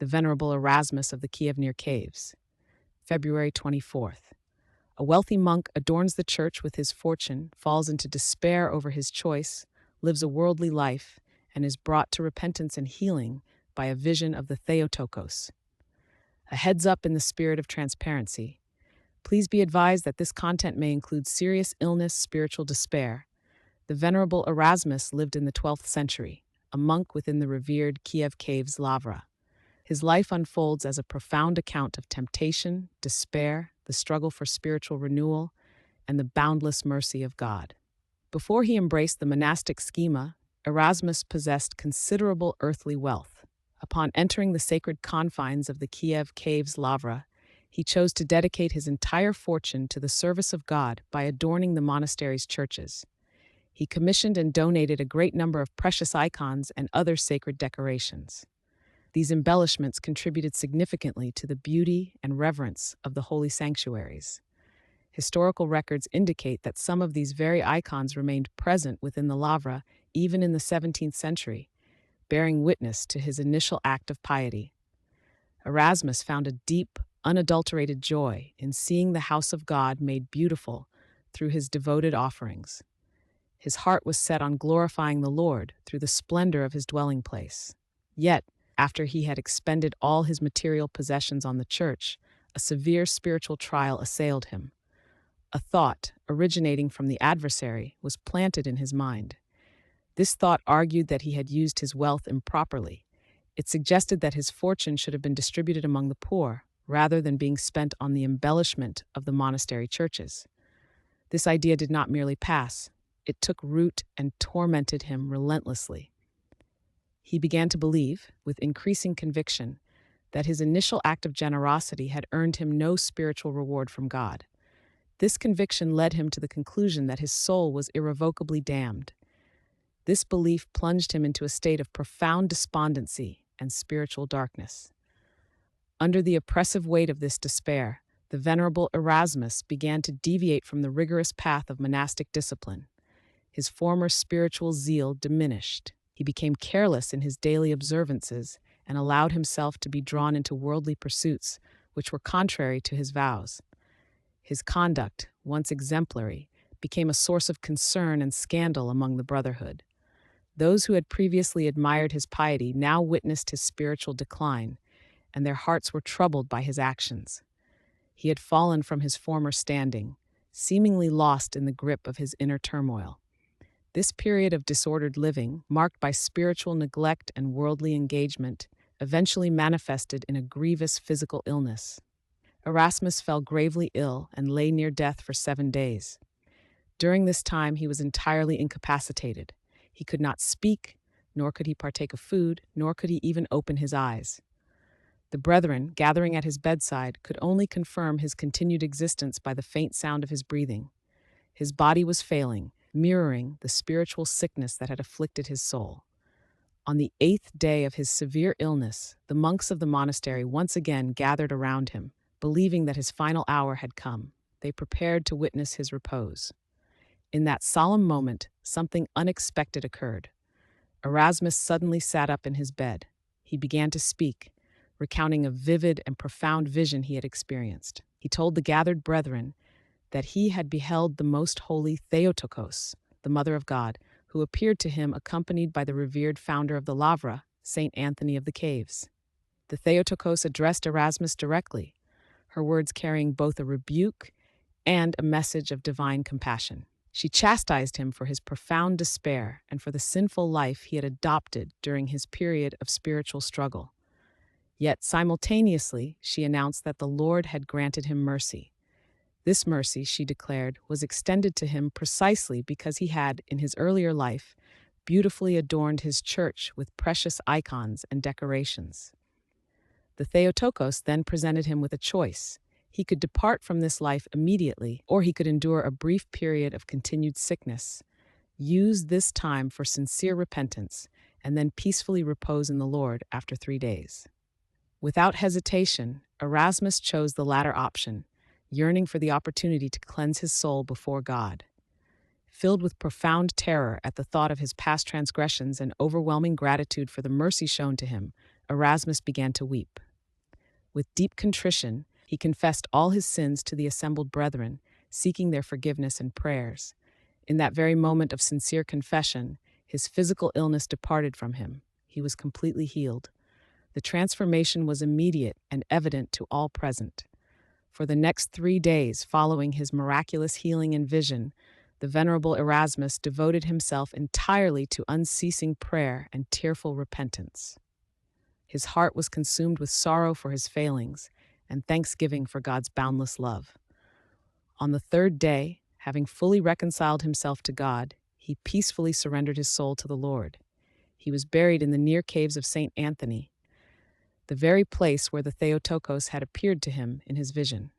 the Venerable Erasmus of the Kiev near caves. February 24th. A wealthy monk adorns the church with his fortune, falls into despair over his choice, lives a worldly life, and is brought to repentance and healing by a vision of the Theotokos. A heads up in the spirit of transparency. Please be advised that this content may include serious illness, spiritual despair. The Venerable Erasmus lived in the 12th century, a monk within the revered Kiev caves Lavra. His life unfolds as a profound account of temptation, despair, the struggle for spiritual renewal, and the boundless mercy of God. Before he embraced the monastic schema, Erasmus possessed considerable earthly wealth. Upon entering the sacred confines of the Kiev caves Lavra, he chose to dedicate his entire fortune to the service of God by adorning the monastery's churches. He commissioned and donated a great number of precious icons and other sacred decorations. These embellishments contributed significantly to the beauty and reverence of the holy sanctuaries. Historical records indicate that some of these very icons remained present within the Lavra even in the 17th century, bearing witness to his initial act of piety. Erasmus found a deep, unadulterated joy in seeing the house of God made beautiful through his devoted offerings. His heart was set on glorifying the Lord through the splendor of his dwelling place. Yet, after he had expended all his material possessions on the church, a severe spiritual trial assailed him. A thought, originating from the adversary, was planted in his mind. This thought argued that he had used his wealth improperly. It suggested that his fortune should have been distributed among the poor, rather than being spent on the embellishment of the monastery churches. This idea did not merely pass. It took root and tormented him relentlessly. He began to believe, with increasing conviction, that his initial act of generosity had earned him no spiritual reward from God. This conviction led him to the conclusion that his soul was irrevocably damned. This belief plunged him into a state of profound despondency and spiritual darkness. Under the oppressive weight of this despair, the Venerable Erasmus began to deviate from the rigorous path of monastic discipline. His former spiritual zeal diminished. He became careless in his daily observances and allowed himself to be drawn into worldly pursuits, which were contrary to his vows. His conduct, once exemplary, became a source of concern and scandal among the brotherhood. Those who had previously admired his piety now witnessed his spiritual decline, and their hearts were troubled by his actions. He had fallen from his former standing, seemingly lost in the grip of his inner turmoil. This period of disordered living, marked by spiritual neglect and worldly engagement, eventually manifested in a grievous physical illness. Erasmus fell gravely ill and lay near death for 7 days. During this time, he was entirely incapacitated. He could not speak, nor could he partake of food, nor could he even open his eyes. The brethren, gathering at his bedside, could only confirm his continued existence by the faint sound of his breathing. His body was failing, mirroring the spiritual sickness that had afflicted his soul. On the 8th day of his severe illness, the monks of the monastery once again gathered around him, believing that his final hour had come. They prepared to witness his repose. In that solemn moment, something unexpected occurred. Erasmus suddenly sat up in his bed. He began to speak, recounting a vivid and profound vision he had experienced. He told the gathered brethren that he had beheld the most holy Theotokos, the Mother of God, who appeared to him accompanied by the revered founder of the Lavra, Saint Anthony of the Caves. The Theotokos addressed Erasmus directly, her words carrying both a rebuke and a message of divine compassion. She chastised him for his profound despair and for the sinful life he had adopted during his period of spiritual struggle. Yet simultaneously, she announced that the Lord had granted him mercy. This mercy, she declared, was extended to him precisely because he had, in his earlier life, beautifully adorned his church with precious icons and decorations. The Theotokos then presented him with a choice. He could depart from this life immediately, or he could endure a brief period of continued sickness, use this time for sincere repentance, and then peacefully repose in the Lord after 3 days. Without hesitation, Erasmus chose the latter option, yearning for the opportunity to cleanse his soul before God. Filled with profound terror at the thought of his past transgressions and overwhelming gratitude for the mercy shown to him, Erasmus began to weep. With deep contrition, he confessed all his sins to the assembled brethren, seeking their forgiveness and prayers. In that very moment of sincere confession, his physical illness departed from him. He was completely healed. The transformation was immediate and evident to all present. For the next 3 days following his miraculous healing and vision, the Venerable Erasmus devoted himself entirely to unceasing prayer and tearful repentance. His heart was consumed with sorrow for his failings and thanksgiving for God's boundless love. On the 3rd day, having fully reconciled himself to God, he peacefully surrendered his soul to the Lord. He was buried in the near caves of St. Anthony, the very place where the Theotokos had appeared to him in his vision.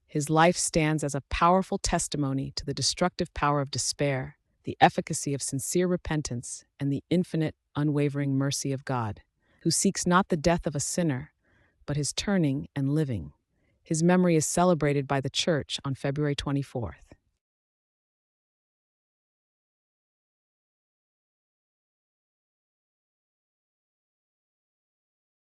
His life stands as a powerful testimony to the destructive power of despair, the efficacy of sincere repentance, and the infinite, unwavering mercy of God, who seeks not the death of a sinner, but his turning and living. His memory is celebrated by the Church on February 24th.